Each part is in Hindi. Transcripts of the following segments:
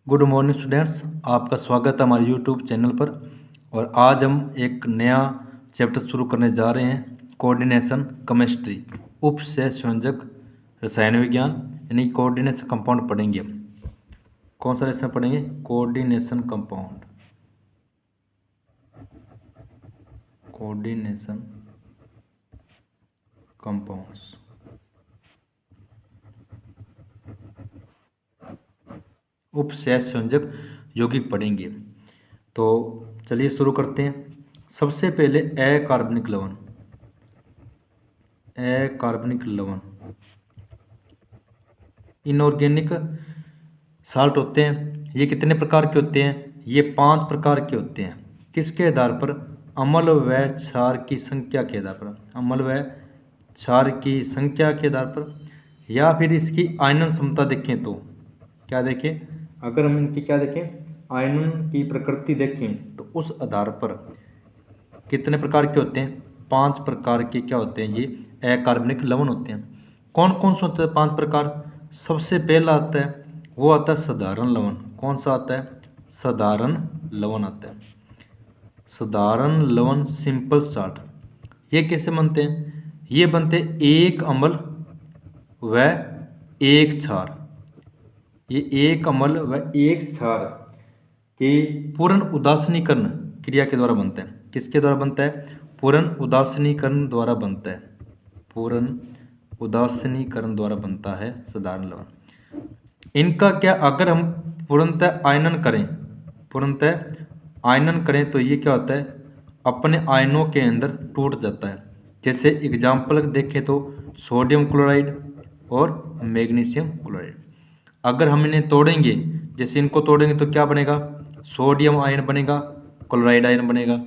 गुड मॉर्निंग स्टूडेंट्स, आपका स्वागत है हमारे यूट्यूब चैनल पर। और आज हम एक नया चैप्टर शुरू करने जा रहे हैं, कोऑर्डिनेशन केमिस्ट्री, उप सह संयोजक रसायन विज्ञान, यानी कोऑर्डिनेशन कंपाउंड पढ़ेंगे हम। कौन सा लेसन पढ़ेंगे? Coordination compound. Coordination compounds. उप सह संयोजक यौगिक पढ़ेंगे। तो चलिए शुरू करते हैं। सबसे पहले अकार्बनिक लवण। अकार्बनिक लवण इनऑर्गेनिक साल्ट होते हैं। ये कितने प्रकार के होते हैं? ये 5 प्रकार के होते हैं। किसके आधार पर? अम्ल व क्षार की संख्या के आधार पर। अम्ल व क्षार की संख्या के आधार पर, या फिर इसकी आयनन क्षमता देखें तो क्या देखें? अगर हम इनकी क्या देखें, आयनन की प्रकृति देखें तो उस आधार पर कितने प्रकार के होते हैं? 5 प्रकार के क्या होते हैं? ये अकार्बनिक लवण होते हैं। कौन कौन से होते हैं 5 प्रकार? सबसे पहला आता है, वो आता है साधारण लवण। कौन सा आता है? साधारण लवण आता है। साधारण लवण, सिंपल साल्ट। ये कैसे बनते हैं? ये बनते हैं एक अम्ल व एक क्षार। ये एक अम्ल व एक क्षार के पूर्ण उदासीनीकरण क्रिया के द्वारा बनता है। किसके द्वारा बनता है? पूर्ण उदासीनीकरण द्वारा बनता है। पूर्ण उदासीनीकरण द्वारा बनता है साधारण लवण। इनका क्या, अगर हम पूर्णतः आयनन करें, पूर्णतः आयनन करें तो ये क्या होता है? अपने आयनों के अंदर टूट जाता है। जैसे एग्जाम्पल देखें तो सोडियम क्लोराइड और मैग्नीशियम क्लोराइड। अगर हम इन्हें तोड़ेंगे, जैसे इनको तोड़ेंगे तो क्या बनेगा? सोडियम आयन बनेगा, क्लोराइड आयन बनेगा।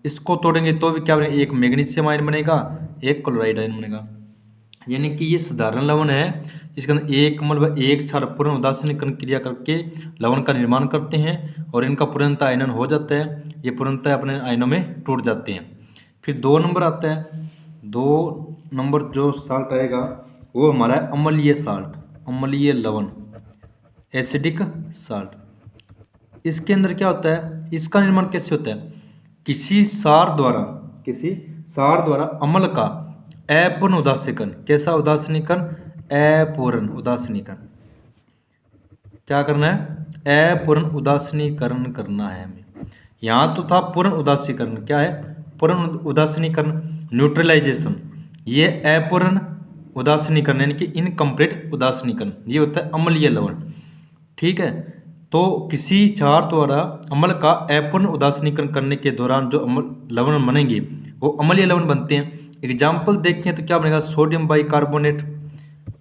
इसको तोड़ेंगे तो भी क्या बनेगा? एक मैग्नीशियम आयन बनेगा, एक क्लोराइड आयन बनेगा। यानी कि ये साधारण लवण है, इसके अंदर एक अम्ल व एक क्षार पूर्ण उदासीनीकरण क्रिया करके लवण का निर्माण करते हैं और इनका पूर्णतः आयनन हो जाता है। ये पूर्णतः अपने आयनों में टूट जाते हैं। फिर 2 नंबर आता है। 2 नंबर जो साल्ट आएगा वो हमारा है अम्लीय साल्ट, अम्लीय लवण, एसिडिक साल्ट। इसके अंदर क्या होता है? इसका निर्माण कैसे होता है? किसी सार द्वारा अम्ल का अपूर्ण उदासीकरण। कैसा उदासीनीकरण? अपूर्ण उदासीनीकरण। क्या करना है? अपूर्ण उदासीनीकरण करना है हमें। यहाँ तो था पूर्ण उदासीकरण। क्या है? पूर्ण उदासीनीकरण, न्यूट्रलाइजेशन। ये अपूर्ण उदासीनीकरण यानी कि इनकम्प्लीट उदासीनीकरण, ये होता है अम्लीय लवण। ठीक है। तो किसी क्षार द्वारा अम्ल का अपूर्ण उदासीनीकरण करने के दौरान जो लवण बनेंगे वो अम्लीय लवण बनते हैं। एग्जाम्पल देखें तो क्या बनेगा? Sodium bicarbonate,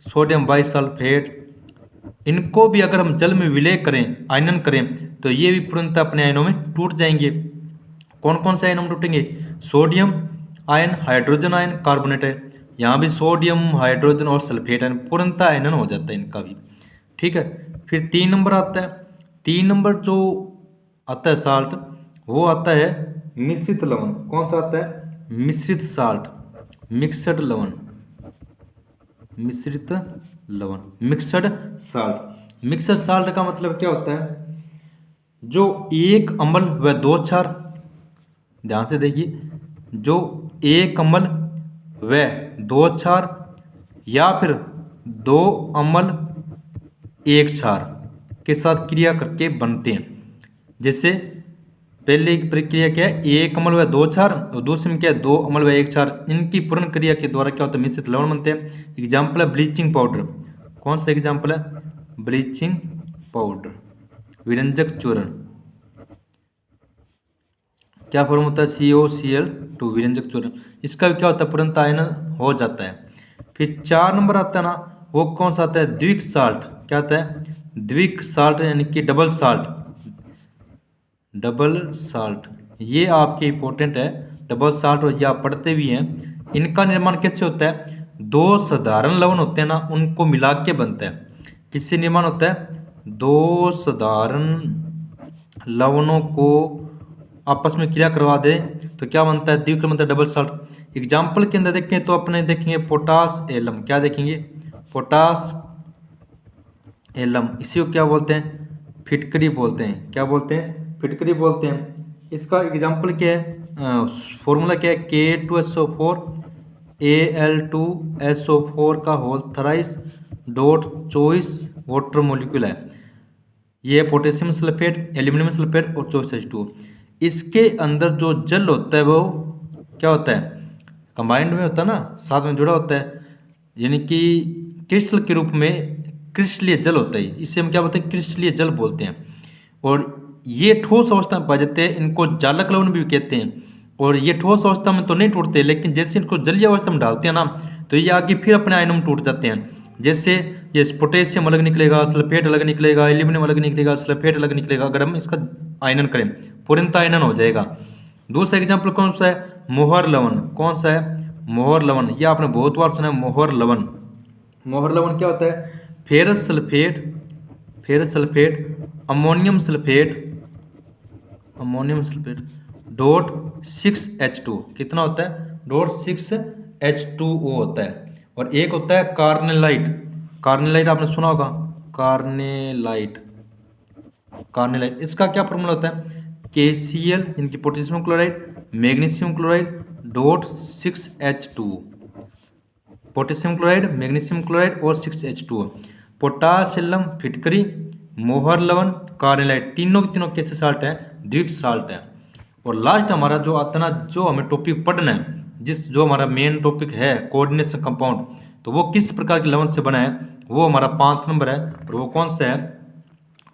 sodium bisulphate. इनको भी अगर हम जल में विलय करें, आयनन करें, तो ये भी पूर्णतः अपने आयनों में टूट जाएंगे। कौन कौन से आयनों में टूटेंगे? सोडियम आयन, हाइड्रोजन आयन, कार्बोनेट है। यहाँ भी सोडियम, हाइड्रोजन और सल्फेट आयन पूर्णतः आयनन हो जाता है इनका भी। ठीक है। फिर 3 नंबर आता है। 3 नंबर जो आता है साल्ट, वो आता है मिश्रित लवण। कौन सा आता है? मिश्रित साल्ट, मिक्सड लवण, मिश्रित लवण, मिक्सड साल्ट। मिक्सड साल्ट का मतलब क्या होता है? जो एक अम्ल व 2 क्षार, ध्यान से देखिए, जो एक अम्ल व 2 क्षार या फिर 2 अम्ल 1 क्षार के साथ क्रिया करके बनते हैं। जैसे पहले की प्रक्रिया क्या है? एक अम्ल व 2 क्षार, और दूसरे में क्या है? 2 अम्ल व 1 क्षार। इनकी पूर्ण क्रिया के द्वारा क्या होता है? मिश्रित लवण बनते हैं। एग्जाम्पल है ब्लीचिंग पाउडर। कौन सा एग्जाम्पल है? ब्लीचिंग पाउडर, विरंजक चूर्ण। क्या फॉर्म होता है? COCl2, विरंजक चूर्ण। इसका भी क्या होता है? पूर्णतः आयनन हो जाता है। फिर 4 नंबर आता है ना, वो कौन सा आता है? द्विक साल्ट। क्या आता है? द्विक साल्ट, यानी कि डबल साल्ट। डबल साल्ट ये आपके इंपॉर्टेंट है, डबल साल्ट, और ये आप पढ़ते भी हैं। इनका निर्माण कैसे होता है? 2 साधारण लवण होते हैं ना, उनको मिला के बनता है। किससे निर्माण होता है? 2 साधारण लवणों को आपस में क्रिया करवा दे तो क्या बनता है? द्विक बनता है, डबल साल्ट। एग्जाम्पल के अंदर देखें तो अपने देखेंगे पोटास एलम। क्या देखेंगे? Potash alum. इसी को क्या बोलते हैं? फिटकरी बोलते हैं। क्या बोलते हैं? फिटकरी बोलते हैं। इसका एग्जाम्पल क्या है? फॉर्मूला क्या है? K2SO4 Al2SO4 का whole thrice dot choice water molecule है। ये पोटेशियम सल्फेट, एल्यूमिनियम सल्फेट और चॉइस H2O। इसके अंदर जो जल होता है वो क्या होता है? कंबाइंड में होता है ना, साथ में जुड़ा होता है, यानी कि क्रिस्टल के रूप में क्रिस्टलीय जल होता है। इसे हम क्या बोलते हैं? क्रिस्टलीय जल बोलते हैं। और ये ठोस अवस्था में पाए जाते हैं, इनको जालक लवण भी कहते हैं। और ये ठोस अवस्था में तो नहीं टूटते, लेकिन जैसे इनको जलीय अवस्था में डालते हैं ना, तो ये आगे फिर अपने आयनों में टूट जाते हैं। जैसे ये पोटेशियम अलग निकलेगा, सल्फेट अलग निकलेगा, एल्यूमिनियम अलग निकलेगा, सल्फेट अलग निकलेगा। अगर हम इसका आयनन करें, पूर्णतः आयनन हो जाएगा। दूसरा एग्जाम्पल कौन सा है? मोहर लवण। कौन सा है? मोहर लवण। ये आपने बहुत बार सुना है, मोहर लवण। मोहर लवण क्या होता है? Ferrous sulphate, ferrous sulphate, ammonium sulphate, ammonium sulphate dot 6H2। कितना होता है? डॉट 6H2O होता है। और एक होता है कार्नेलाइट। कार्नेलाइट आपने सुना होगा, कार्नेलाइट। कार्नेलाइट इसका क्या फॉर्मूला होता है? KCl इनकी potassium chloride, magnesium chloride dot 6H2। Potassium chloride, magnesium chloride और 6H2O। पोटाशियम फिटकरी, मोहर लवण, कार्नेलाइट, तीनों के तीनों कैसे साल्ट है? द्विक साल्ट है। और लास्ट हमारा जो आता है ना, जो हमें टॉपिक पढ़ना है, जो हमारा मेन टॉपिक है कोऑर्डिनेशन कंपाउंड, तो वो किस प्रकार के लवण से बना है, वो हमारा 5 नंबर है। और वो कौन सा है?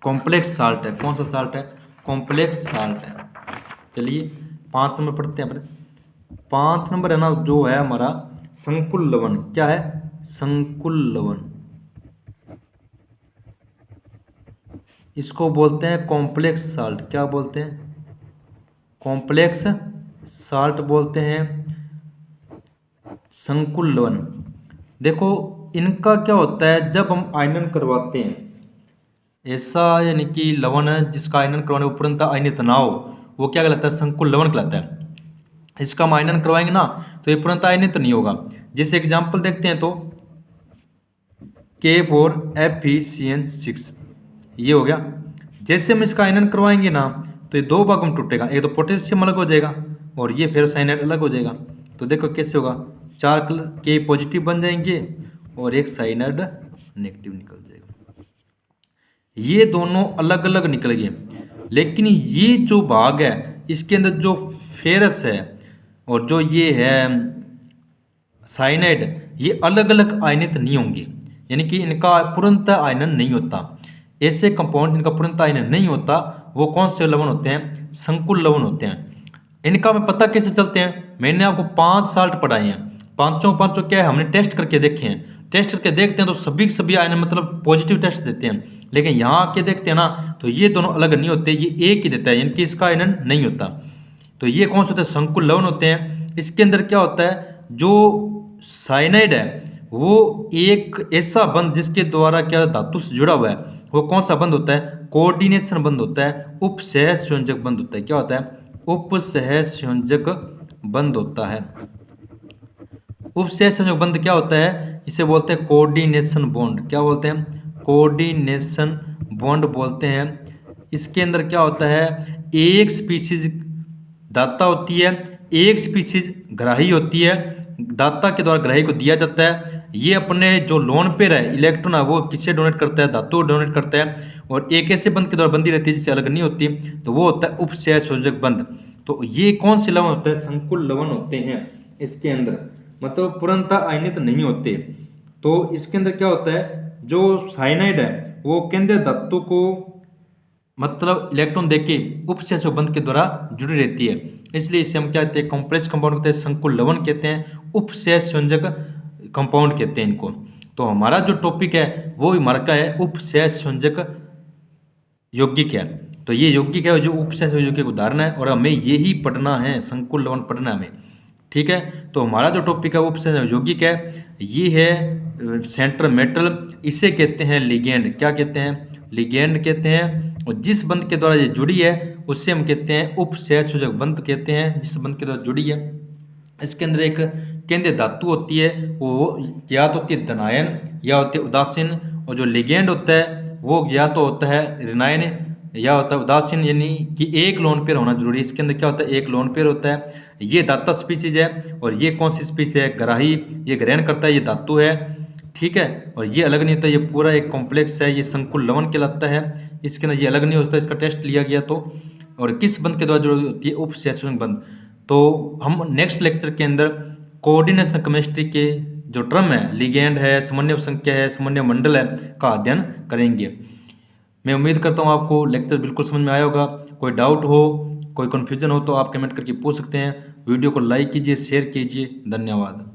कॉम्प्लेक्स साल्ट है। कौन सा साल्ट है? कॉम्प्लेक्स साल्ट है। चलिए 5 नंबर पढ़ते हैं अपने। 5 नंबर है ना जो है हमारा संकुल लवण। क्या है? संकुल लवण। इसको बोलते हैं कॉम्प्लेक्स साल्ट। क्या बोलते हैं? कॉम्प्लेक्स साल्ट बोलते हैं, संकुल लवण। देखो इनका क्या होता है, जब हम आयनन करवाते हैं, ऐसा यानी कि लवण है जिसका आयनन करवाने पर पूर्णतः आयनित ना हो, वो क्या कहलाता है? संकुल लवण कहलाता है। इसका हम आयनन करवाएंगे ना, तो ये पूर्णतः आयनित नहीं होगा। जैसे एग्जाम्पल देखते हैं तो K4FeCN6 ये हो गया। जैसे हम इसका आयनन करवाएंगे ना, तो ये 2 भागों में टूटेगा। एक तो पोटेशियम अलग हो जाएगा और ये फेरोसाइनाइड अलग हो जाएगा। तो देखो कैसे होगा, 4 K पॉजिटिव बन जाएंगे और एक साइनाइड नेगेटिव निकल जाएगा। ये दोनों अलग अलग निकल गए, लेकिन ये जो भाग है इसके अंदर जो फेरस है और जो ये है साइनाइड, ये अलग अलग आयनित नहीं होंगे, यानी कि इनका पूर्णतः आयनन नहीं होता। ऐसे कंपाउंड जिनका पूर्णतः आयनन नहीं होता वो कौन से लवण होते हैं? संकुल लवण होते हैं। इनका हमें पता कैसे चलते हैं? मैंने आपको 5 साल्ट पढ़ाए हैं, पांचों क्या है हमने टेस्ट करके देखे हैं। टेस्ट करके देखते हैं तो सभी के सभी आयनन मतलब पॉजिटिव टेस्ट देते हैं। लेकिन यहाँ आके देखते हैं ना, तो ये दोनों अलग नहीं होते, ये एक ही देता है, यानी कि इसका आयनन नहीं होता। तो ये कौन से होते हैं? संकुल लवण होते हैं। इसके अंदर क्या होता है, जो साइनाइड है वो एक ऐसा बंध जिसके द्वारा क्या धातु से जुड़ा हुआ है, वो कौन सा बंध होता है? कोऑर्डिनेशन बंध होता है, उपसह संयोजक बंध होता है। क्या होता है? उपसह संयोजक बंध होता है। उपसह संयोजक बंध क्या होता है? इसे बोलते हैं कोऑर्डिनेशन बॉन्ड। क्या बोलते हैं? कोऑर्डिनेशन बॉन्ड बोलते हैं। इसके अंदर क्या होता है, एक स्पीशीज दाता होती है, एक स्पीशीज ग्राही होती है। दाता के द्वारा ग्राही को दिया जाता है, ये अपने जो लोन पेयर है इलेक्ट्रॉन है वो किसे डोनेट करता है? धातु को डोनेट करता है। और एक ऐसे बंध के द्वारा बंधी रहती है जिससे अलग नहीं होती, तो वो होता है उपसह संयोजक बंध। तो ये कौन से लवण होते हैं? संकुल लवण होते हैं। इसके अंदर मतलब पूर्णतः आयनित नहीं होते। तो इसके अंदर क्या होता है, जो साइनाइड है वो केंद्रीय धातु को मतलब इलेक्ट्रॉन देके उपसह बंध के द्वारा जुड़ी रहती है, इसलिए इसे हम क्या कहते हैं? कॉम्प्लेक्स कंपाउंड कहते हैं, संकुल लवण कहते हैं, उपसह संयोजक कंपाउंड कहते हैं इनको। तो हमारा जो टॉपिक है वो हमारा क्या है? उपसह संयोजक यौगिक है। तो ये यौगिक है जो उपसह संयोजक उदाहरण है, और हमें यही पढ़ना है, संकुल लवण पढ़ना है हमें। ठीक है, तो हमारा जो टॉपिक है वो उपसह यौगिक है। ये है सेंट्रल मेटल, इसे कहते हैं लिगेंड। क्या कहते हैं? लिगेंड कहते हैं। और जिस बंध के द्वारा ये जुड़ी है उससे हम कहते हैं उपसह संयोजक बंध कहते हैं, जिस बंध के द्वारा जुड़ी है। इसके अंदर एक केंद्रीय धातु होती है, वो या तो होती है धनायन या होती है उदासीन, और जो लिगेंड होता है वो या तो होता है रिनाइन या होता है उदासीन, यानी कि एक लोन पेयर होना जरूरी है। इसके अंदर क्या होता है, एक लोन पेयर होता है। ये दाता स्पीसीज है, और ये कौन सी स्पीसीज है, ग्राही, ये ग्रहण करता है, ये धातु है, ठीक है। और ये अलग नहीं होता, ये पूरा एक कॉम्प्लेक्स है, ये संकुल लवण कहलाता है। इसके अंदर ये अलग नहीं होता, इसका टेस्ट लिया गया तो। और किस बंध के द्वारा जुड़ी होती है, उपसैचुरेशन बंध। तो हम नेक्स्ट लेक्चर के अंदर कोऑर्डिनेशन केमिस्ट्री के जो टर्म है, लिगेंड है, समन्वय संख्या है, समन्वय मंडल है, का अध्ययन करेंगे। मैं उम्मीद करता हूँ आपको लेक्चर बिल्कुल समझ में आया होगा। कोई डाउट हो, कोई कन्फ्यूजन हो तो आप कमेंट करके पूछ सकते हैं। वीडियो को लाइक कीजिए, शेयर कीजिए। धन्यवाद।